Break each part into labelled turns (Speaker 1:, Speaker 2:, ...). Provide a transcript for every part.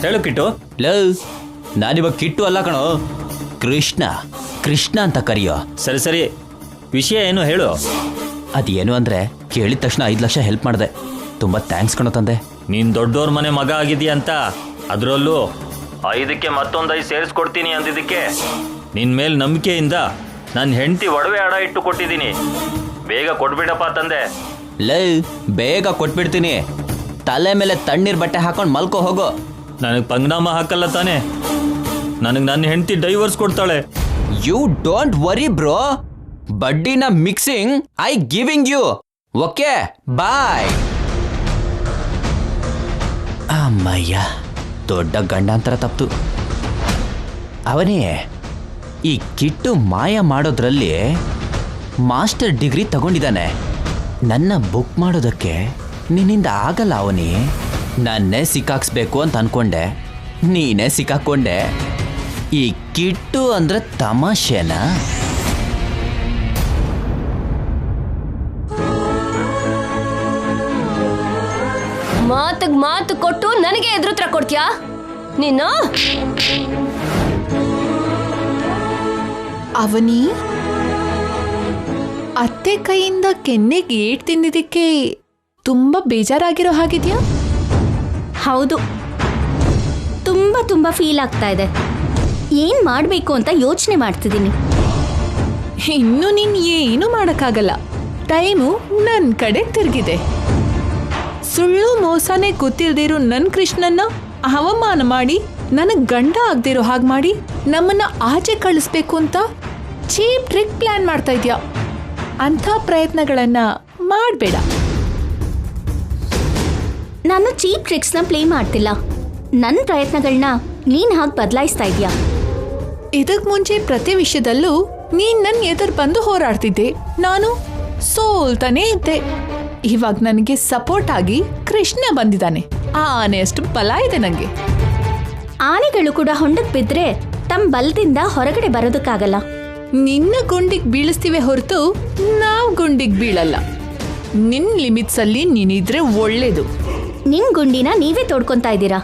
Speaker 1: ಹೇಳು ಕಿಟ್ಟು.
Speaker 2: ಲವ್, ನಾನಿವಾಗ ಕಿಟ್ಟು ಅಲ್ಲ ಕಣೋ, ಕೃಷ್ಣ. ಕೃಷ್ಣ ಅಂತ ಕರೆಯೋ.
Speaker 1: ಸರಿ ಸರಿ, ವಿಷಯ ಏನು ಹೇಳು.
Speaker 2: ಅದೇನು ಅಂದ್ರೆ ಕೇಳಿದ ತಕ್ಷಣ 5 ಲಕ್ಷ ಹೆಲ್ಪ್ ಮಾಡಿದೆ. ತುಂಬಾ ಥ್ಯಾಂಕ್ಸ್ ಕಣೋ ತಂದೆ.
Speaker 1: ನೀನ್ ದೊಡ್ಡೋರ್ ಮನೆ ಮಗ ಆಗಿದೀಯ ಅಂತ, ಅದರಲ್ಲೂ 5ಕ್ಕೆ ಮತ್ತೊಂದು 5 ಸೇರಿಸ್ಕೊಡ್ತೀನಿ ಅಂದಿದ್ದಕ್ಕೆ ನಿನ್ ಮೇಲೆ ನಂಬಿಕೆಯಿಂದ ನನ್ನ ಹೆಂಡತಿ ಒಡವೆ ಅಡ ಇಟ್ಟು ಕೊಟ್ಟಿದ್ದೀನಿ. ಬೇಗ ಕೊಟ್ಬಿಡಪ್ಪ ತಂದೆ.
Speaker 2: ಲವ್, ಬೇಗ ಕೊಟ್ಬಿಡ್ತೀನಿ. ತಲೆ ಮೇಲೆ ತಣ್ಣೀರ್ ಬಟ್ಟೆ ಹಾಕೊಂಡು ಮಲ್ಕೋ ಹೋಗೋ.
Speaker 1: ನನಗೆ ಪಂಗ್ನಾಮ ಹಾಕಲ್ಲ ತಾನೆ? ನನಗೆ ನನ್ನ ಹೆಂಡತಿ ಡೈವರ್ಸ್ ಕೊಡ್ತಾಳೆ.
Speaker 2: ಯು ಡೋಂಟ್ ವರಿ ಬ್ರೋ, ಬಡ್ಡಿನ mixing I giving you. Okay, bye. ಅಮ್ಮಯ್ಯ, ದೊಡ್ಡ ಗಂಡಾಂತರ ತಪ್ತು. ಅವನೇ ಈ ಕಿಟ್ಟು ಮಾಯ ಮಾಡೋದ್ರಲ್ಲಿ ಮಾಸ್ಟರ್ ಡಿಗ್ರಿ ತಗೊಂಡಿದ್ದಾನೆ. ನನ್ನ ಬುಕ್ ಮಾಡೋದಕ್ಕೆ ನಿನ್ನಿಂದ ಆಗಲ್ಲ ಅವನಿ. ನನ್ನೇ ಸಿಕ್ಕಾಕ್ಸ್ಬೇಕು ಅಂತ ಅನ್ಕೊಂಡೆ, ನೀನೇ ಸಿಕ್ಕಾಕೊಂಡೆ. ಈ ಕಿಟ್ಟು ಅಂದ್ರೆ ತಮಾಷೆನಾ?
Speaker 3: ಮಾತಿಗೆ ಮಾತು ಕೊಟ್ಟು ನನಗೆ ಎದುರುತ್ರ ಕೊಡ್ತೀಯಾ ನೀನು?
Speaker 4: ಅವನಿ, ಅತ್ತೆ ಕೈಯಿಂದ ಕೆನ್ನೆಗೆ ಏಟ್ ತಿಂದಿದ್ದಕ್ಕೆ ತುಂಬಾ ಬೇಜಾರಾಗಿರೋ ಹಾಗಿದ್ಯಾ?
Speaker 5: ಹೌದು, ತುಂಬಾ ತುಂಬಾ ಫೀಲ್ ಆಗ್ತಾ ಇದೆ. ಏನ್ ಮಾಡ್ಬೇಕು ಅಂತ ಯೋಚನೆ ಮಾಡ್ತಿದ್ದೀನಿ.
Speaker 4: ಇನ್ನು ನೀನ್ ಏನು ಮಾಡಕ್ಕಾಗಲ್ಲ. ಟೈಮು ನನ್ ಕಡೆ ತಿರುಗಿದೆ. ಸುಳ್ಳು ಮೋಸನೇ ಗೊತ್ತಿಲ್ದಿರೋ ನನ್ ಕೃಷ್ಣನ್ನ ಅವಮಾನ ಮಾಡಿ ನನಗ್ ಗಂಡ ಆಗ್ದಿರೋ ಹಾಗೆ ಮಾಡಿ ನಮ್ಮನ್ನ ಆಚೆ ಕಳಿಸ್ಬೇಕು ಅಂತ ಚೀಪ್ ಟ್ರಿಕ್ ಪ್ಲಾನ್ ಮಾಡ್ತಾ ಇದ್ಯಾ. ಅಂಥ ಪ್ರಯತ್ನಗಳನ್ನ ಮಾಡಬೇಡ.
Speaker 5: ನಾನು ಚೀಪ್ ಟ್ರಿಕ್ಸ್ನ ಪ್ಲೇ ಮಾಡ್ತಿಲ್ಲ. ನನ್ನ ಪ್ರಯತ್ನಗಳನ್ನ ನೀನ್ ಹಾಗೆ ಬದಲಾಯಿಸ್ತಾ ಇದೀಯಾ.
Speaker 4: ಇದಕ್ ಮುಂಚೆ ಪ್ರತಿ ವಿಷಯದಲ್ಲೂ ನೀನ್ ನನ್ನ ಎದುರು ಬಂದು ಹೋರಾಡ್ತಿದ್ದೆ, ನಾನು ಸೋಲ್ತಾನೇ ಇದ್ದೆ. ಇವಾಗ ನನಗೆ ಸಪೋರ್ಟ್ ಆಗಿ ಕೃಷ್ಣ ಬಂದಿದ್ದಾನೆ. ಆನೆಯಷ್ಟು ಬಲ ಇದೆ ನಂಗೆ.
Speaker 5: ಆನೆಗಳು ಕೂಡ ಹೊಂಡಕ್ ಬಿದ್ರೆ ತಮ್ಮ ಬಲದಿಂದ ಹೊರಗಡೆ ಬರೋದಕ್ಕಾಗಲ್ಲ.
Speaker 4: ನಿನ್ನ ಗುಂಡಿಗೆ ಬೀಳಿಸ್ತೀವಿ ಹೊರತು ನಾವ್ ಗುಂಡಿಗೆ ಬೀಳಲ್ಲ. ನಿನ್ ಲಿಮಿಟ್ಸ್ ಅಲ್ಲಿ ನೀನಿದ್ರೆ ಒಳ್ಳೇದು.
Speaker 5: ನಿಮ್ ಗುಂಡಿನ ನೀವೇ ತೋಡ್ಕೊಂತಾ ಇದ್ದೀರಾ,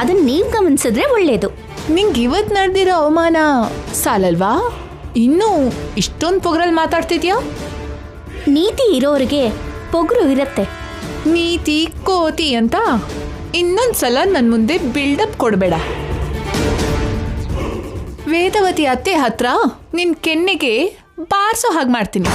Speaker 5: ಅದನ್ನ ನೀವ್ ಗಮನಿಸಿದ್ರೆ ಒಳ್ಳೇದು.
Speaker 4: ನಿಂಗೆ ಇವತ್ ನಡೆದಿರೋ ಅವಮಾನ ಸಾಲಲ್ವಾ? ಇನ್ನೂ ಇಷ್ಟೊಂದು ಪೊಗರಲ್ಲಿ ಮಾತಾಡ್ತಿದ್ಯಾ?
Speaker 5: ನೀತಿ ಇರೋರಿಗೆ ಪೊಗರು ಇರತ್ತೆ.
Speaker 4: ನೀತಿ ಕೋತಿ ಅಂತ ಇನ್ನೊಂದ್ಸಲ ನನ್ ಮುಂದೆ ಬಿಲ್ಡಪ್ ಕೊಡ್ಬೇಡ. ವೇದವತಿ ಅತ್ತೆ ಹತ್ರ ನಿನ್ ಕೆನ್ನೆಗೆ ಬಾರ್ಸೋ ಹಾಗೆ ಮಾಡ್ತೀನಿ.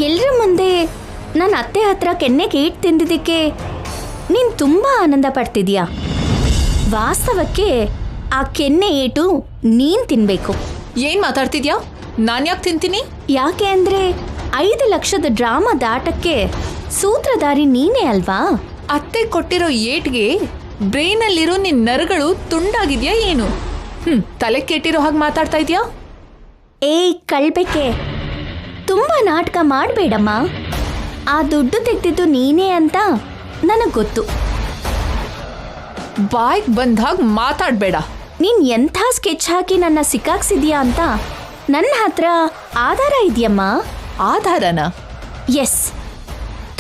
Speaker 5: ಎಲ್ರ ಮುಂದೆ ನನ್ನ ಅತ್ತೆ ಹತ್ರ ಕೆನ್ನೆಗೆ ಏಟ್ ತಿಂದಿದ್ದಕ್ಕೆ ನೀನ್ ತುಂಬಾ ಆನಂದ ಪಡ್ತಿದ್ಯಾ. ವಾಸ್ತವಕ್ಕೆ ಆ ಕೆನ್ನೆ ಏಟು ನೀನ್ ತಿನ್ಬೇಕು.
Speaker 4: ಏನ್ ಮಾತಾಡ್ತಿದ್ಯಾ? ನಾನ್ ಯಾಕೆ ತಿಂತೀನಿ?
Speaker 5: ಯಾಕೆ ಅಂದ್ರೆ 5 ಲಕ್ಷದ ಡ್ರಾಮಾ ದಾಟಕ್ಕೆ ಸೂತ್ರಧಾರಿ ನೀನೇ ಅಲ್ವಾ.
Speaker 4: ಅತ್ತೆ ಕೊಟ್ಟಿರೋ ಏಟ್ಗೆ ಬ್ರೈನ್ ಅಲ್ಲಿರೋ ನಿನ್ ನರಗಳು ತುಂಡಾಗಿದ್ಯಾ ಏನು? ತಲೆ ಕೆಟ್ಟಿರೋ ಹಾಗೆ ಮಾತಾಡ್ತಾ ಇದ್ಯಾ?
Speaker 5: ಏಯ್ ಕಳ್ಬೇಕೆ, ತುಂಬಾ ನಾಟಕ ಮಾಡಬೇಡಮ್ಮ. ಆ ದುಡ್ಡು ತೆಗ್ದಿದ್ದು ನೀನೇ ಅಂತ ನನಗ್ ಗೊತ್ತು.
Speaker 4: ಬಾಯ್ಗೆ ಬಂದಾಗ ಮಾತಾಡ್ಬೇಡ.
Speaker 5: ನೀನ್ ಎಂಥ ಸ್ಕೆಚ್ ಹಾಕಿ ನನ್ನ ಸಿಕ್ಕಾಕ್ಸಿದ್ಯಾ ಅಂತ ನನ್ನ ಹತ್ರ ಆಧಾರ ಇದೆಯಮ್ಮ.
Speaker 4: ಆಧಾರನ?
Speaker 5: ಎಸ್,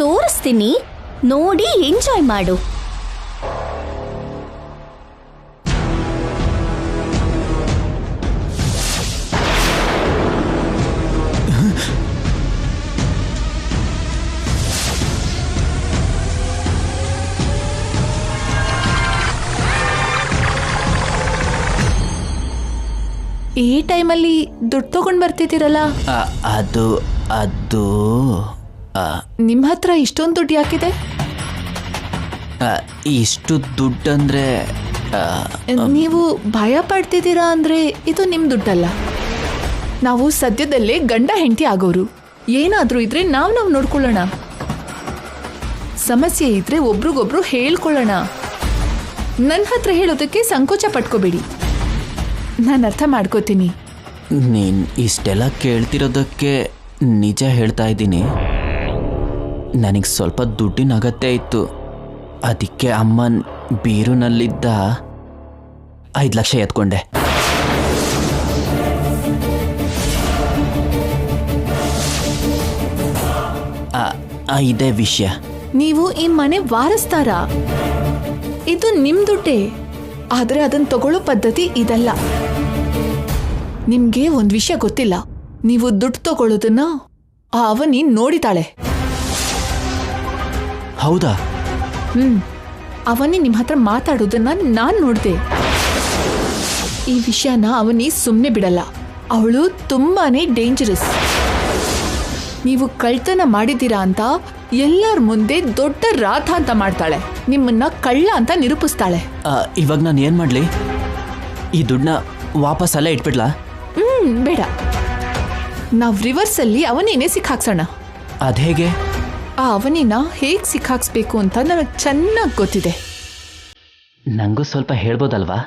Speaker 5: ತೋರಿಸ್ತೀನಿ, ನೋಡಿ ಎಂಜಾಯ್ ಮಾಡು.
Speaker 4: ಈ ಟೈಮಲ್ಲಿ ದುಡ್ಡು ತಗೊಂಡ್ ಬರ್ತಿದ್ದೀರಲ್ಲ?
Speaker 2: ಅದು ಅದು
Speaker 4: ನಿಮ್ಮ ಹತ್ರ ಇಷ್ಟೊಂದು ದುಡ್ಡು ಯಾಕಿದೆ?
Speaker 2: ಇಷ್ಟು ದುಡ್ಡಂದ್ರೆ
Speaker 4: ನೀವು ಭಯ ಪಡ್ತಿದ್ದೀರಾ ಅಂದ್ರೆ ಇದು ನಿಮ್ ದುಡ್ಡಲ್ಲ. ನಾವು ಸದ್ಯದಲ್ಲೇ ಗಂಡ ಹೆಂಡತಿ ಆಗೋರು. ಏನಾದ್ರೂ ಇದ್ರೆ ನಾವು ನೋಡ್ಕೊಳ್ಳೋಣ. ಸಮಸ್ಯೆ ಇದ್ರೆ ಒಬ್ರಿಗೊಬ್ರು ಹೇಳ್ಕೊಳ್ಳೋಣ. ನನ್ನ ಹತ್ರ ಹೇಳೋದಕ್ಕೆ ಸಂಕೋಚ ಪಟ್ಕೋಬೇಡಿ. ನಾನು ಅರ್ಥ ಮಾಡ್ಕೋತೀನಿ.
Speaker 2: ನೀನು ಇಷ್ಟೆಲ್ಲ ಕೇಳ್ತಿರೋದಕ್ಕೆ ನಿಜ ಹೇಳ್ತಾ ಇದ್ದೀನಿ. ನನಗೆ ಸ್ವಲ್ಪ ದುಡ್ಡಿನ ಅಗತ್ಯ ಇತ್ತು. ಅದಕ್ಕೆ ಅಮ್ಮನ್ ಬೀರುನಲ್ಲಿದ್ದ 5 ಲಕ್ಷ ಎತ್ಕೊಂಡೆ. ಇದೇ ವಿಷಯ.
Speaker 4: ನೀವು ಈ ಮನೆ ವಾರಸ್ತಾರ. ಇದು ನಿಮ್ ದುಡ್ಡೇ, ಆದ್ರೆ ಅದನ್ನ ತಗೊಳ್ಳೋ ಪದ್ಧತಿ ಇದಲ್ಲ. ನಿಮ್ಗೆ ಒಂದ್ ವಿಷಯ ಗೊತ್ತಿಲ್ಲ. ನೀವು ದುಡ್ಡು ತಗೊಳ್ಳೋದನ್ನ ಆ ಅವನಿ ನೋಡಿತಾಳೆ.
Speaker 2: ಹೌದಾ?
Speaker 4: ಅವನಿ ನಿಮ್ ಹತ್ರ ಮಾತಾಡೋದನ್ನ ನಾನ್ ನೋಡ್ದೆ. ಈ ವಿಷಯನ ಅವನಿ ಸುಮ್ನೆ ಬಿಡಲ್ಲ. ಅವಳು ತುಂಬಾನೇ ಡೇಂಜರಸ್. ನೀವು ಕಳ್ತನ ಮಾಡಿದ್ದೀರಾ ಅಂತ ಎಲ್ಲರ ಮುಂದೆ ದೊಡ್ಡ ರಾಧ ಅಂತ ಮಾಡ್ತಾಳೆ. ನಿಮ್ಮನ್ನ ಕಳ್ಳ ಅಂತ ನಿರೂಪಿಸ್ತಾಳೆ.
Speaker 2: ಇವಾಗ ನಾನು ಏನ್ ಮಾಡ್ಲಿ? ಈ ದುಡ್ಡನ್ನ ವಾಪಸ್ ಅಲ್ಲೇ ಇಟ್ಬಿಡ್ಲಾ?
Speaker 4: ಬೇಡ, ನಾವ್ ರಿವರ್ಸ್ ಅಲ್ಲಿ ಅವನಿನೇ ಸಿಕ್ಕಾಕ್ಸೋಣ.
Speaker 2: ಅದೇಗೆ?
Speaker 4: ಆ ಅವನಿನ ಹೇಗ್ ಸಿಕ್ಕಾಕ್ಸ್ಬೇಕು ಅಂತ ನನಗೆ ಚೆನ್ನಾಗಿ ಗೊತ್ತಿದೆ.
Speaker 2: ನಂಗೂ ಸ್ವಲ್ಪ ಹೇಳ್ಬೋದಲ್ವಾ?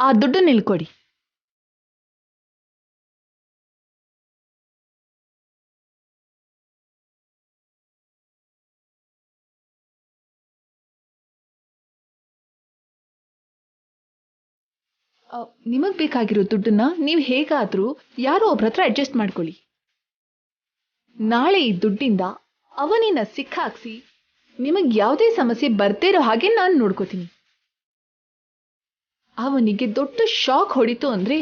Speaker 4: ಆ ದುಡ್ಡು ನಿಲ್ಕೊಡಿ. ನಿಮಗ್ ಬೇಕಾಗಿರೋ ದುಡ್ಡನ್ನ ನೀವು ಹೇಗಾದ್ರೂ ಯಾರೋ ಒಬ್ರ ಹತ್ರ ಅಡ್ಜಸ್ಟ್ ಮಾಡ್ಕೊಳ್ಳಿ. ನಾಳೆ ಈ ದುಡ್ಡಿಂದ ಅವನಿನ ಸಿಕ್ಕಾಕ್ಸಿ ನಿಮಗ್ ಯಾವುದೇ ಸಮಸ್ಯೆ ಬರ್ದೇ ಇರೋ ಹಾಗೆ ನಾನು ನೋಡ್ಕೋತೀನಿ. ಅವನಿಗೆ ದೊಡ್ಡ ಶಾಕ್ ಹೊಡಿತು ಅಂದ್ರೆ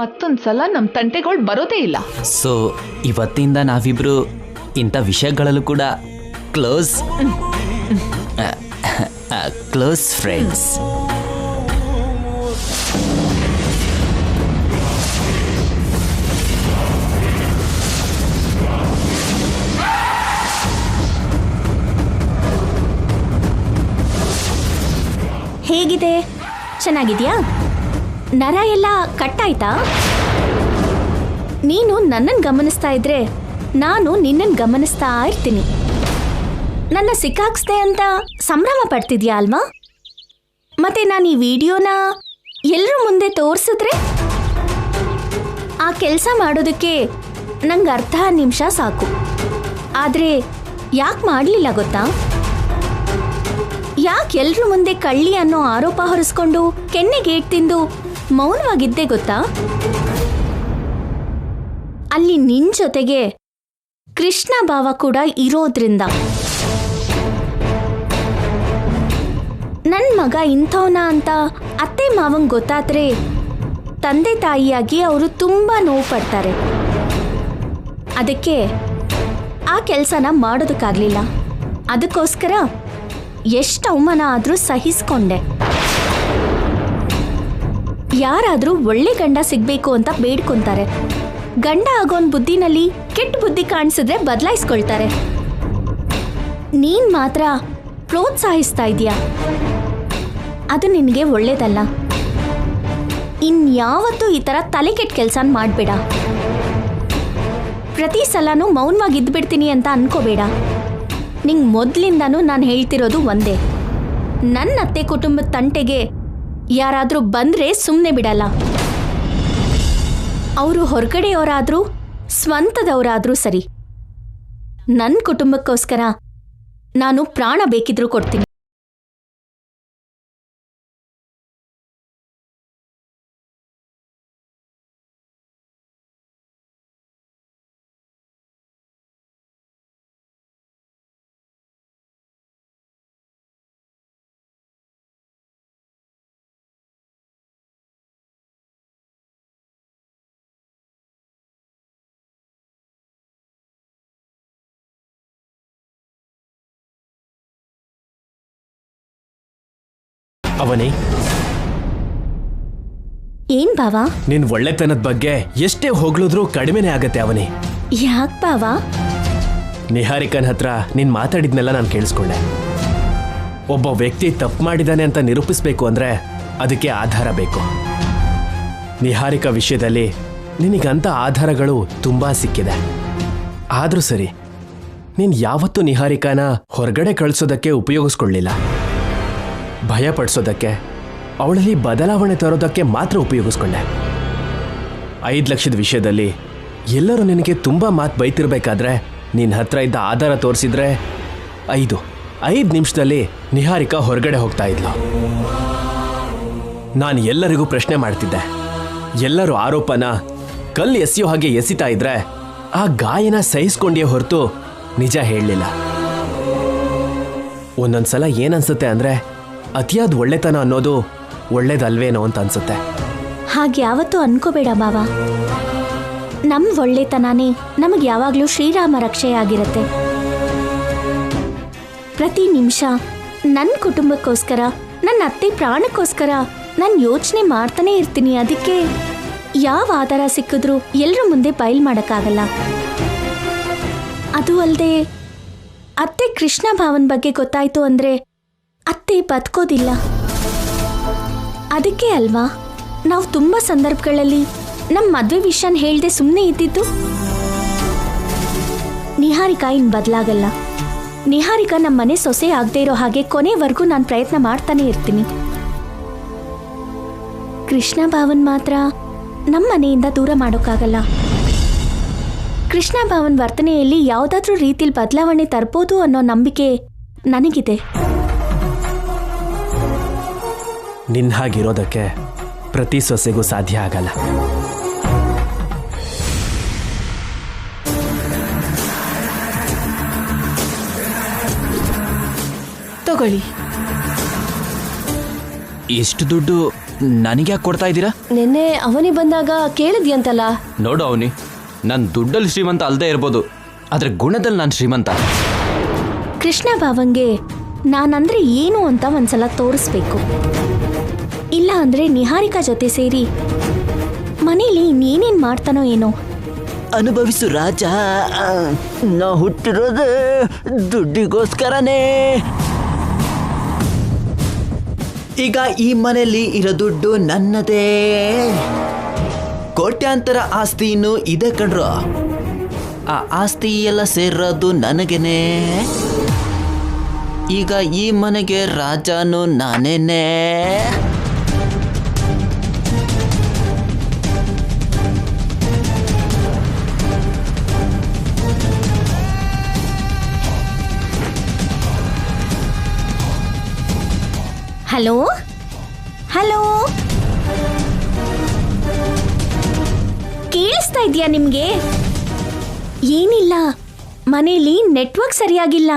Speaker 4: ಮತ್ತೊಂದ್ಸಲ ನಮ್ ತಂಟೆಗಳು ಬರೋದೇ ಇಲ್ಲ.
Speaker 2: ಸೊ ಇವತ್ತಿಂದ ನಾವಿಬ್ರು ಇಂಥ ವಿಷಯಗಳಲ್ಲೂ ಕೂಡ ಕ್ಲೋಸ್ ಫ್ರೆಂಡ್ಸ್.
Speaker 5: ಹೇಗಿದೆ? ಚೆನ್ನಾಗಿದ್ಯಾ? ನರ ಎಲ್ಲ ಕಟ್ಟಾಯ್ತಾ? ನೀನು ನನ್ನನ್ನು ಗಮನಿಸ್ತಾ ಇದ್ರೆ ನಾನು ನಿನ್ನನ್ನು ಗಮನಿಸ್ತಾ ಇರ್ತೀನಿ. ನನ್ನ ಸಿಕ್ಕಾಕ್ಸ್ದೆ ಅಂತ ಸಂಭ್ರಮ ಪಡ್ತಿದ್ಯಾ ಅಲ್ವಾ? ಮತ್ತೆ ನಾನು ಈ ವಿಡಿಯೋನ ಎಲ್ಲರ ಮುಂದೆ ತೋರಿಸಿದ್ರೆ ಆ ಕೆಲಸ ಮಾಡೋದಕ್ಕೆ ನಂಗೆ ಅರ್ಧ ನಿಮಿಷ ಸಾಕು. ಆದರೆ ಯಾಕೆ ಮಾಡಲಿಲ್ಲ ಗೊತ್ತಾ? ಯಾಕೆ ಎಲ್ರ ಮುಂದೆ ಕಳ್ಳಿ ಅನ್ನೋ ಆರೋಪ ಹೊರಿಸ್ಕೊಂಡು ಕೆನ್ನೆಗೇಟ್ ತಿಂದು ಮೌನವಾಗಿದ್ದೆ ಗೊತ್ತಾ? ಅಲ್ಲಿ ನಿನ್ ಜೊತೆಗೆ ಕೃಷ್ಣ ಭಾವ ಕೂಡ ಇರೋದ್ರಿಂದ. ನನ್ನ ಮಗ ಇಂಥವನ ಅಂತ ಅತ್ತೆ ಮಾವಂಗೆ ಗೊತ್ತಾದ್ರೆ ತಂದೆ ತಾಯಿಯಾಗಿ ಅವರು ತುಂಬಾ ನೋವು ಪಡ್ತಾರೆ. ಅದಕ್ಕೆ ಆ ಕೆಲಸನ ಮಾಡೋದಕ್ಕಾಗಲಿಲ್ಲ. ಅದಕ್ಕೋಸ್ಕರ ಎಷ್ಟು ಅವಮಾನ ಆದರೂ ಸಹಿಸ್ಕೊಂಡೆ. ಯಾರಾದರೂ ಒಳ್ಳೆ ಗಂಡ ಸಿಗ್ಬೇಕು ಅಂತ ಬೇಡ್ಕೊಂತಾರೆ. ಗಂಡ ಆಗೋನ್ ಬುದ್ಧಿನಲ್ಲಿ ಕೆಟ್ಟ ಬುದ್ಧಿ ಕಾಣಿಸಿದ್ರೆ ಬದಲಾಯಿಸ್ಕೊಳ್ತಾರೆ. ನೀನ್ ಮಾತ್ರ ಪ್ರೋತ್ಸಾಹಿಸ್ತಾ ಇದೀಯಾ. ಅದು ನಿನಗೆ ಒಳ್ಳೇದಲ್ಲ. ಇನ್ಯಾವತ್ತೂ ಈ ಥರ ತಲೆ ಕೆಟ್ಟ ಕೆಲಸ ಮಾಡಬೇಡ. ಪ್ರತಿ ಸಲನೂ ಮೌನವಾಗಿ ಇದ್ಬಿಡ್ತೀನಿ ಅಂತ ಅನ್ಕೋಬೇಡ. ನಿಂಗೆ ಮೊದಲಿಂದನೂ ನಾನು ಹೇಳ್ತಿರೋದು ಒಂದೇ, ನನ್ನ ಅತ್ತೆ ಕುಟುಂಬದ ತಂಟೆಗೆ ಯಾರಾದರೂ ಬಂದರೆ ಸುಮ್ಮನೆ ಬಿಡಲ್ಲ. ಅವರು ಹೊರಗಡೆಯವರಾದರೂ ಸ್ವಂತದವರಾದರೂ ಸರಿ, ನನ್ನ ಕುಟುಂಬಕ್ಕೋಸ್ಕರ ನಾನು ಪ್ರಾಣ ಬೇಕಿದ್ರೂ ಕೊಡ್ತೀನಿ.
Speaker 6: ಅವನಿ,
Speaker 5: ಏನ್ ಬಾವಾ?
Speaker 6: ನಿನ್ ಒಳ್ಳೆತನದ ಬಗ್ಗೆ ಎಷ್ಟೇ ಹೊಗಳಿದ್ರೂ ಕಡಿಮೆನೇ ಆಗತ್ತೆ ಅವನಿ.
Speaker 5: ಯಾಕೆ ಬಾವಾ?
Speaker 6: ನಿಹಾರಿಕನ್ ಹತ್ರ ನೀನ್ ಮಾತಾಡಿದ್ನೆಲ್ಲ ನಾನು ಕೇಳಿಸ್ಕೊಂಡೆ. ಒಬ್ಬ ವ್ಯಕ್ತಿ ತಪ್ಪು ಮಾಡಿದಾನೆ ಅಂತ ನಿರೂಪಿಸ್ಬೇಕು ಅಂದ್ರೆ ಅದಕ್ಕೆ ಆಧಾರ ಬೇಕು. ನಿಹಾರಿಕಾ ವಿಷಯದಲ್ಲಿ ನಿನಗಂತ ಆಧಾರಗಳು ತುಂಬಾ ಸಿಕ್ಕಿದೆ. ಆದ್ರೂ ಸರಿ, ನೀನ್ ಯಾವತ್ತೂ ನಿಹಾರಿಕಾನ ಹೊರಗಡೆ ಕಳಿಸೋದಕ್ಕೆ ಉಪಯೋಗಿಸ್ಕೊಳ್ಳಿಲ್ಲ. ಭಯ ಪಡಿಸೋದಕ್ಕೆ, ಅವಳಲ್ಲಿ ಬದಲಾವಣೆ ತರೋದಕ್ಕೆ ಮಾತ್ರ ಉಪಯೋಗಿಸ್ಕೊಂಡೆ. 5 ಲಕ್ಷದ ವಿಷಯದಲ್ಲಿ ಎಲ್ಲರೂ ನಿನಗೆ ತುಂಬ ಮಾತು ಬೈತಿರ್ಬೇಕಾದ್ರೆ ನಿನ್ನ ಹತ್ರ ಇದ್ದ ಆಧಾರ ತೋರಿಸಿದ್ರೆ 5 ನಿಮಿಷದಲ್ಲಿ ನಿಹಾರಿಕಾ ಹೊರಗಡೆ ಹೋಗ್ತಾ ಇದ್ಲು. ನಾನು ಎಲ್ಲರಿಗೂ ಪ್ರಶ್ನೆ ಮಾಡ್ತಿದ್ದೆ. ಎಲ್ಲರೂ ಆರೋಪನ ಕಲ್ಲು ಎಸೆಯೋ ಹಾಗೆ ಎಸಿತಾ ಇದ್ರೆ ಆ ಗಾಯನ ಸಹಿಸ್ಕೊಂಡೇ ಹೊರತು ನಿಜ ಹೇಳಲಿಲ್ಲ. ಒಂದೊಂದ್ಸಲ ಏನನ್ಸುತ್ತೆ ಅಂದ್ರೆ ಅತಿಯಾದ ಒಳ್ಳೆತನ ಅನ್ನೋದು ಒಳ್ಳೇದಲ್ವೇನೋ ಅಂತ ಅನ್ಸುತ್ತೆ.
Speaker 5: ಹಾಗೆ ಯಾವತ್ತೂ ಅನ್ಕೋಬೇಡ ಬಾವ. ನಮ್ ಒಳ್ಳೆತನಾನೇ ನಮಗೆ ಯಾವಾಗ್ಲೂ ಶ್ರೀರಾಮ ರಕ್ಷೆಯಾಗಿರತ್ತೆ. ಪ್ರತಿ ನಿಮಿಷ ನನ್ನ ಕುಟುಂಬಕ್ಕೋಸ್ಕರ, ನನ್ನ ಅತ್ತೆ ಪ್ರಾಣಕ್ಕೋಸ್ಕರ ನಾನು ಯೋಚನೆ ಮಾಡ್ತಾನೆ ಇರ್ತೀನಿ. ಅದಕ್ಕೆ ಯಾವ ಆಧಾರ ಸಿಕ್ಕಿದ್ರು ಎಲ್ಲರ ಮುಂದೆ ಬಯಲ್ ಮಾಡಕ್ಕಾಗಲ್ಲ. ಅದು ಅಲ್ಲದೆ ಅತ್ತೆ ಕೃಷ್ಣ ಭಾವನ್ ಬಗ್ಗೆ ಗೊತ್ತಾಯ್ತು ಅಂದ್ರೆ ಅತ್ತೆ ಬದುಕೋದಿಲ್ಲ. ಅದಕ್ಕೆ ಅಲ್ವಾ ನಾವು ತುಂಬಾ ಸಂದರ್ಭಗಳಲ್ಲಿ ನಮ್ಮ ಮದುವೆ ವಿಷಯನ ಹೇಳ್ದೆ ಸುಮ್ಮನೆ ಇದ್ದಿದ್ದು. ನಿಹಾರಿಕಾ ಇನ್ ಬದಲಾಗಲ್ಲ. ನಿಹಾರಿಕಾ ನಮ್ಮ ಮನೆ ಸೊಸೆ ಆಗದೆ ಇರೋ ಹಾಗೆ ಕೊನೆವರೆಗೂ ನಾನು ಪ್ರಯತ್ನ ಮಾಡ್ತಾನೆ ಇರ್ತೀನಿ. ಕೃಷ್ಣ ಭಾವನ್ ಮಾತ್ರ ನಮ್ಮ ಮನೆಯಿಂದ ದೂರ ಮಾಡೋಕ್ಕಾಗಲ್ಲ. ಕೃಷ್ಣ ಭಾವನ್ ವರ್ತನೆಯಲ್ಲಿ ಯಾವುದಾದ್ರೂ ರೀತಿಯಲ್ಲಿ ಬದಲಾವಣೆ ತರ್ಬೋದು ಅನ್ನೋ ನಂಬಿಕೆ ನನಗಿದೆ.
Speaker 6: ನಿನ್ನ ಹಾಗಿರೋದಕ್ಕೆ ಪ್ರತಿ ಸೊಸೆಗೂ ಸಾಧ್ಯ ಆಗಲ್ಲ.
Speaker 4: ತಗೊಳ್ಳಿ.
Speaker 2: ಇಷ್ಟು ದುಡ್ಡು ನನಗೆ ಯಾಕೆ ಕೊಡ್ತಾ ಇದ್ದೀರಾ?
Speaker 3: ನಿನ್ನೆ ಅವನಿ ಬಂದಾಗ ಕೇಳಿದ್ಯಂತಲ್ಲ.
Speaker 2: ನೋಡು ಅವನಿ, ನಾನು ದುಡ್ಡಲ್ಲಿ ಶ್ರೀಮಂತ ಅಲ್ಲದೆ ಇರ್ಬೋದು, ಆದರೆ ಗುಣದಲ್ಲಿ ನಾನು ಶ್ರೀಮಂತ.
Speaker 5: ಕೃಷ್ಣ ಭಾವಂಗೆ ನಾನಂದ್ರೆ ಏನು ಅಂತ ಒಂದ್ಸಲ ತೋರಿಸ್ಬೇಕು. ಇಲ್ಲ ಅಂದ್ರೆ ನಿಹಾರಿಕಾ ಜೊತೆ ಸೇರಿ ಮನೇಲಿ ಇನ್ನೇನೇನ್ ಮಾಡ್ತಾನೋ ಏನೋ.
Speaker 2: ಅನುಭವಿಸು ರಾಜ, ನಾ ಹುಟ್ಟಿರೋದು ದುಡ್ಡಿಗೋಸ್ಕರನೇ. ಈಗ ಈ ಮನೆಯಲ್ಲಿ ಇರೋ ದುಡ್ಡು ನನ್ನದೇ. ಕೋಟ್ಯಾಂತರ ಆಸ್ತಿ ಇನ್ನೂ ಇದೆ ಕಣ್ರು. ಆ ಆಸ್ತಿ ಎಲ್ಲ ಸೇರೋದು ನನಗೇನೆ. ಈಗ ಈ ಮನೆಗೆ ರಾಜನು ನಾನೇನೆ.
Speaker 5: ಹಲೋ ಹಲೋ, ಕೇಳಿಸ್ತಾ ಇದೆಯಾ ನಿಮ್ಗೆ? ಏನಿಲ್ಲ, ಮನೇಲಿ ನೆಟ್ವರ್ಕ್ ಸರಿಯಾಗಿಲ್ಲ.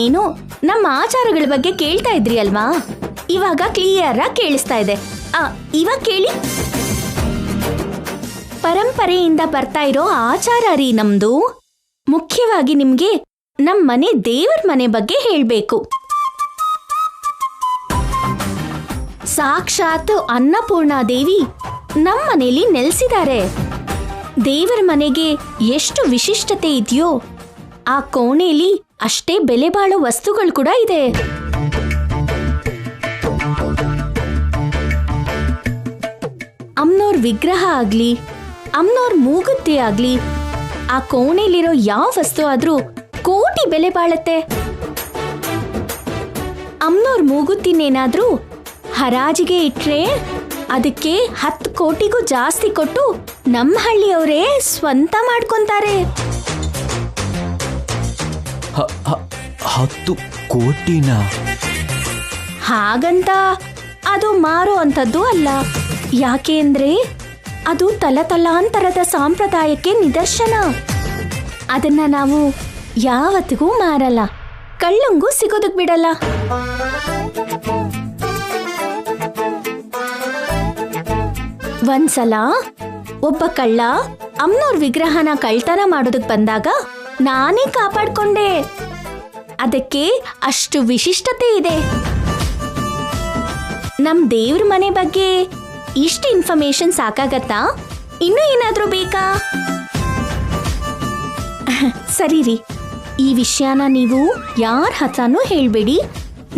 Speaker 5: ಏನು ನಮ್ಮ ಆಚಾರಗಳ ಬಗ್ಗೆ ಕೇಳ್ತಾ ಇದ್ರಿ ಅಲ್ವಾ? ಇವಾಗ ಕ್ಲಿಯರ್ ಆಗಿ ಕೇಳಿಸ್ತಾ ಇದೆ. ಇವಾಗ ಕೇಳಿ. ಪರಂಪರೆಯಿಂದ ಬರ್ತಾ ಇರೋ ಆಚಾರ ರೀ ನಮ್ದು. ಮುಖ್ಯವಾಗಿ ನಿಮ್ಗೆ ನಮ್ ಮನೆ ದೇವರ ಮನೆ ಬಗ್ಗೆ ಹೇಳ್ಬೇಕು. ಸಾಕ್ಷಾತ್ ಅನ್ನಪೂರ್ಣಾ ದೇವಿ ನಮ್ಮ ಮನೇಲಿ ನೆಲೆಸಿದ್ದಾರೆ. ದೇವರ ಮನೆಗೆ ಎಷ್ಟು ವಿಶಿಷ್ಟತೆ ಇದೆಯೋ ಆ ಕೋಣೆಯಲ್ಲಿ ಅಷ್ಟೇ ಬೆಲೆ ಬಾಳೋ ವಸ್ತುಗಳು ಕೂಡ ಇದೆ. ಅಮ್ನೋರ್ ವಿಗ್ರಹ ಆಗ್ಲಿ, ಅಮ್ನೋರ್ ಮೂಗುತಿ ಆಗ್ಲಿ, ಆ ಕೋಣೆಲಿರೋ ಯಾವ ವಸ್ತು ಆದ್ರೂ ಕೋಟಿ ಬೆಲೆ ಬಾಳತ್ತೆ. ಅಮ್ನೋರ್ ಮೂಗುತಿನೇನಾದ್ರೂ ಹರಾಜಿಗೆ ಇಟ್ರೆ ಅದಕ್ಕೆ 10 ಕೋಟಿಗೂ ಜಾಸ್ತಿ ಕೊಟ್ಟು ನಮ್ಮ ಹಳ್ಳಿಯವರೇ ಸ್ವಂತ ಮಾಡ್ಕೊಂತಾರೆ.
Speaker 2: 10 ಕೋಟಿನ?
Speaker 5: ಹಾಗಂತ ಅದು ಮಾರೋ ಅಂಥದ್ದು ಅಲ್ಲ. ಯಾಕೆ ಅಂದ್ರೆ ಅದು ತಲತಲಾಂತರದ ಸಂಪ್ರದಾಯಕ್ಕೆ ನಿದರ್ಶನ. ಅದನ್ನ ನಾವು ಯಾವತ್ತಿಗೂ ಮಾರಲ್ಲ, ಕಳ್ಳಂಗೂ ಸಿಗೋದಕ್ ಬಿಡಲ್ಲ. ಒಂದ್ಸಲ ಒಬ್ಬ ಕಳ್ಳ ಅಮ್ನೋರ್ ವಿಗ್ರಹನ ಕಳ್ತನ ಮಾಡೋದಕ್ ಬಂದಾಗ ನಾನೇ ಕಾಪಾಡ್ಕೊಂಡೆ. ಅದಕ್ಕೆ ಅಷ್ಟು ವಿಶಿಷ್ಟತೆ ಇದೆ. ನಮ್ ದೇವ್ರ ಮನೆ ಬಗ್ಗೆ ಇಷ್ಟು ಇನ್ಫಾರ್ಮೇಶನ್ ಸಾಕಾಗತ್ತಾ? ಇನ್ನೂ ಏನಾದ್ರೂ ಬೇಕಾ? ಸರಿ ರೀ, ಈ ವಿಷಯನ ನೀವು ಯಾರ ಹತ್ರನೂ ಹೇಳ್ಬೇಡಿ,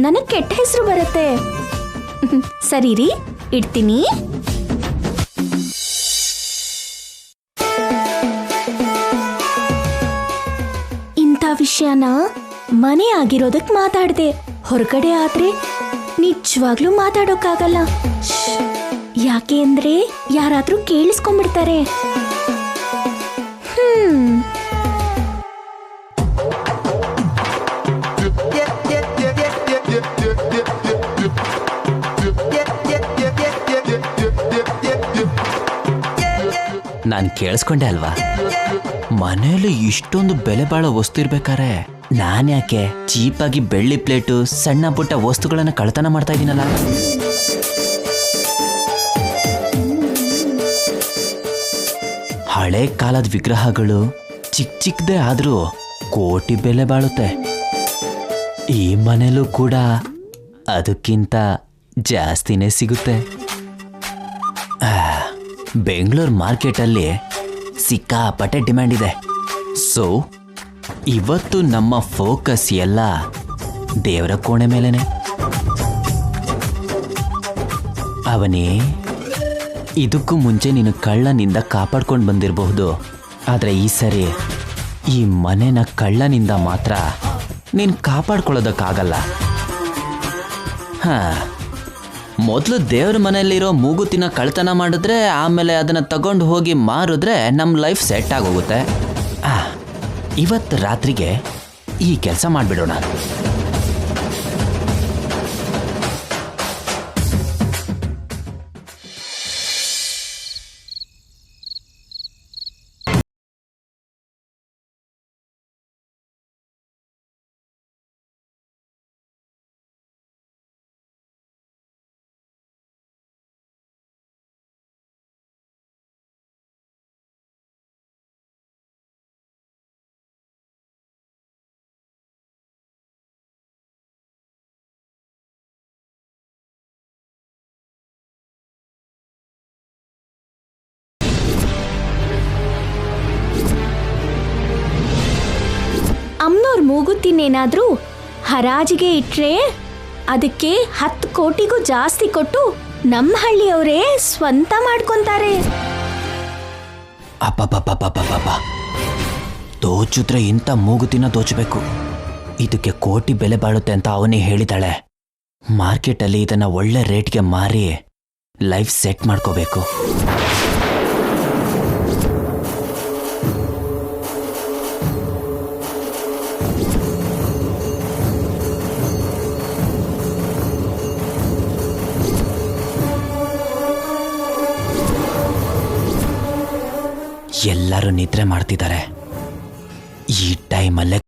Speaker 5: ನನಗ್ ಕೆಟ್ಟ ಹೆಸರು ಬರುತ್ತೆ. ಸರಿ ರೀ, ಇಡ್ತೀನಿ. ಇಂಥ ವಿಷಯನ ಮನೆ ಆಗಿರೋದಕ್ ಮಾತಾಡ್ದೆ, ಹೊರಗಡೆ ಆದ್ರೆ ನಿಜವಾಗ್ಲೂ ಮಾತಾಡೋಕ್ಕಾಗಲ್ಲ. ಯಾಕೆ ಅಂದ್ರೆ ಯಾರಾದ್ರೂ ಕೇಳಿಸ್ಕೊಂಡ್ಬಿಡ್ತಾರೆ.
Speaker 2: ನಾನು ಕೇಳಿಸ್ಕೊಂಡೆ ಅಲ್ವಾ? ಮನೇಲಿ ಇಷ್ಟೊಂದು ಬೆಲೆ ಬಾಳೋ ವಸ್ತು ಇರ್ಬೇಕಾರೆ ನಾನ್ಯಾಕೆ ಚೀಪಾಗಿ ಬೆಳ್ಳಿ ಪ್ಲೇಟು ಸಣ್ಣ ಪುಟ್ಟ ವಸ್ತುಗಳನ್ನ ಕಳ್ತನ ಮಾಡ್ತಾ ಇದ್ದೀನಲ್ಲ? ಹಳೆ ಕಾಲದ ವಿಗ್ರಹಗಳು ಚಿಕ್ಕದೇ ಆದ್ರೂ ಕೋಟಿ ಬೆಲೆ ಬಾಳುತ್ತೆ. ಈ ಮನೇಲೂ ಕೂಡ ಅದಕ್ಕಿಂತ ಜಾಸ್ತಿನೇ ಸಿಗುತ್ತೆ. ಬೆಂಗಳೂರು ಮಾರ್ಕೆಟಲ್ಲಿ ಸಿಕ್ಕಾಪಟ್ಟೆ ಡಿಮ್ಯಾಂಡ್ ಇದೆ. ಸೊ ಇವತ್ತು ನಮ್ಮ ಫೋಕಸ್ ಎಲ್ಲ ದೇವರ ಕೋಣೆ ಮೇಲೇನೆ. ಅವನೇ, ಇದಕ್ಕೂ ಮುಂಚೆ ನೀನು ಕಳ್ಳನಿಂದ ಕಾಪಾಡ್ಕೊಂಡು ಬಂದಿರಬಹುದು, ಆದರೆ ಈ ಸರಿ ಈ ಮನೆನ ಕಳ್ಳನಿಂದ ಮಾತ್ರ ನೀನು ಕಾಪಾಡ್ಕೊಳ್ಳೋದಕ್ಕಾಗಲ್ಲ. ಮೊದಲು ದೇವ್ರ ಮನೆಯಲ್ಲಿರೋ ಮೂಗುತಿನ ಕಳ್ತನ ಮಾಡಿದ್ರೆ ಆಮೇಲೆ ಅದನ್ನು ತಗೊಂಡು ಹೋಗಿ ಮಾರಿದ್ರೆ ನಮ್ಮ ಲೈಫ್ ಸೆಟ್ ಆಗೋಗುತ್ತೆ. ಇವತ್ತು ರಾತ್ರಿಗೆ ಈ ಕೆಲಸ ಮಾಡಿಬಿಡೋಣ.
Speaker 5: ಅಮ್ಮನವ್ರ ಮೂಗುತ್ತಿನೇನಾದ್ರೂ ಹರಾಜಿಗೆ ಇಟ್ರೆ ಅದಕ್ಕೆ 10 ಕೋಟಿಗೂ ಜಾಸ್ತಿ ಕೊಟ್ಟು ನಮ್ಮ ಹಳ್ಳಿಯವರೇ ಸ್ವಂತ ಮಾಡ್ಕೊಂತಾರೆ.
Speaker 2: ಅಬ್ಬಬ್ಬಬ್ಬಬ್ಬಬ್ಬ, ದೋಚಿದ್ರೆ ಇಂಥ ಮೂಗುತಿನ ದೋಚಬೇಕು. ಇದಕ್ಕೆ ಕೋಟಿ ಬೆಲೆ ಬಾಳುತ್ತೆ ಅಂತ ಅವನೇ ಹೇಳಿದಾಳೆ. ಮಾರ್ಕೆಟಲ್ಲಿ ಇದನ್ನ ಒಳ್ಳೆ ರೇಟ್ಗೆ ಮಾರಿ ಲೈಫ್ ಸೆಟ್ ಮಾಡ್ಕೋಬೇಕು. ಎಲ್ಲರೂ ನಿದ್ರೆ ಮಾಡ್ತಿದ್ದಾರೆ. ಈ ಟೈಮಲ್ಲೇ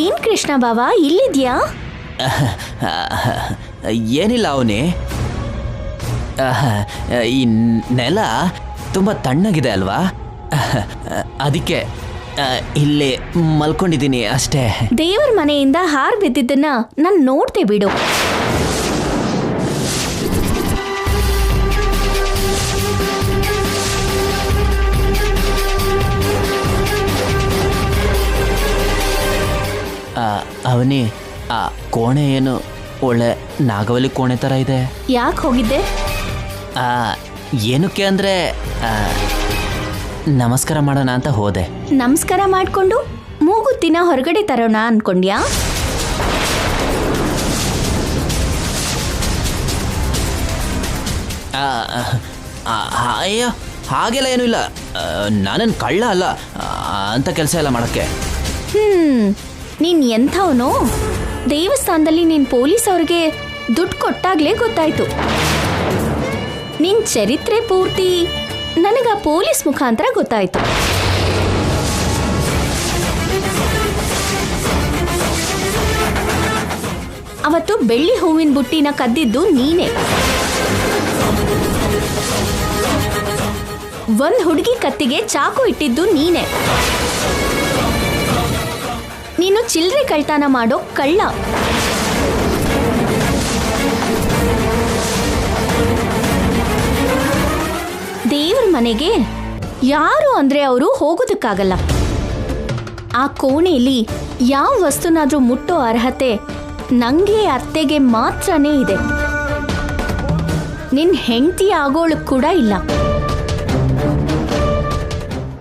Speaker 5: ಏನ್ ಕೃಷ್ಣ ಬಾವಾ ಇಲ್ಲಿದ್ಯಾ?
Speaker 2: ಏನಿಲ್ಲ ಅವನೇ, ಈ ನೆಲ ತುಂಬ ತಣ್ಣಗಿದೆ ಅಲ್ವಾ, ಅದಕ್ಕೆ ಇಲ್ಲಿ ಮಲ್ಕೊಂಡಿದ್ದೀನಿ ಅಷ್ಟೇ.
Speaker 5: ದೇವರ ಮನೆಯಿಂದ ಹಾರ್ ಬಿದ್ದಿದ್ದನ್ನ ನಾನು ನೋಡ್ದೆ ಬಿಡು.
Speaker 2: ಅವನಿ, ಆ ಕೋಣೆ ಏನು ಒಳ್ಳೆ ನಾಗವಲ್ಲಿ ಕೋಣೆ ಥರ ಇದೆ.
Speaker 5: ಯಾಕೆ ಹೋಗಿದ್ದೆ?
Speaker 2: ಏನಕ್ಕೆ ಅಂದರೆ ನಮಸ್ಕಾರ ಮಾಡೋಣ ಅಂತ ಹೋದೆ.
Speaker 5: ನಮಸ್ಕಾರ ಮಾಡ್ಕೊಂಡು ಮೂಗುತ್ತಿನ ಹೊರಗಡೆ ತರೋಣ ಅನ್ಕೊಂಡ್ಯಾ?
Speaker 2: ಅಯ್ಯ, ಹಾಗೆಲ್ಲ ಏನೂ ಇಲ್ಲ. ನಾನೇನು ಕಳ್ಳ ಅಲ್ಲ ಅಂತ ಕೆಲಸ ಎಲ್ಲ ಮಾಡೋಕ್ಕೆ.
Speaker 5: ನೀನ್ ಎಂಥವನೋ? ದೇವಸ್ಥಾನದಲ್ಲಿ ನೀನ್ ಪೊಲೀಸ್ ಅವ್ರಿಗೆ ದುಡ್ಡು ಕೊಟ್ಟಾಗ್ಲೇ ಗೊತ್ತಾಯ್ತು. ನಿನ್ ಚರಿತ್ರೆ ಪೂರ್ತಿ ನನಗ ಪೊಲೀಸ್ ಮುಖಾಂತರ ಗೊತ್ತಾಯ್ತು. ಅವತ್ತು ಬೆಳ್ಳಿ ಹೂವಿನ ಬುಟ್ಟಿನ ಕದ್ದಿದ್ದು ನೀನೇ. ಒಂದ್ ಹುಡುಗಿ ಕತ್ತಿಗೆ ಚಾಕು ಇಟ್ಟಿದ್ದು ನೀನೆ. ನೀನು ಚಿಲ್ಲರೆ ಕಳ್ತನ ಮಾಡೋ ಕಳ್ಳ. ದೇವ್ರ ಮನೆಗೆ ಯಾರು ಅಂದ್ರೆ ಅವರು ಹೋಗೋದಕ್ಕಾಗಲ್ಲ. ಆ ಕೋಣೆಯಲ್ಲಿ ಯಾವ ವಸ್ತುನಾದ್ರೂ ಮುಟ್ಟೋ ಅರ್ಹತೆ ನಂಗೆ ಅತ್ತೆಗೆ ಮಾತ್ರನೇ ಇದೆ. ನಿನ್ ಹೆಂಡತಿ ಆಗೋಳಕ್ ಕೂಡ ಇಲ್ಲ.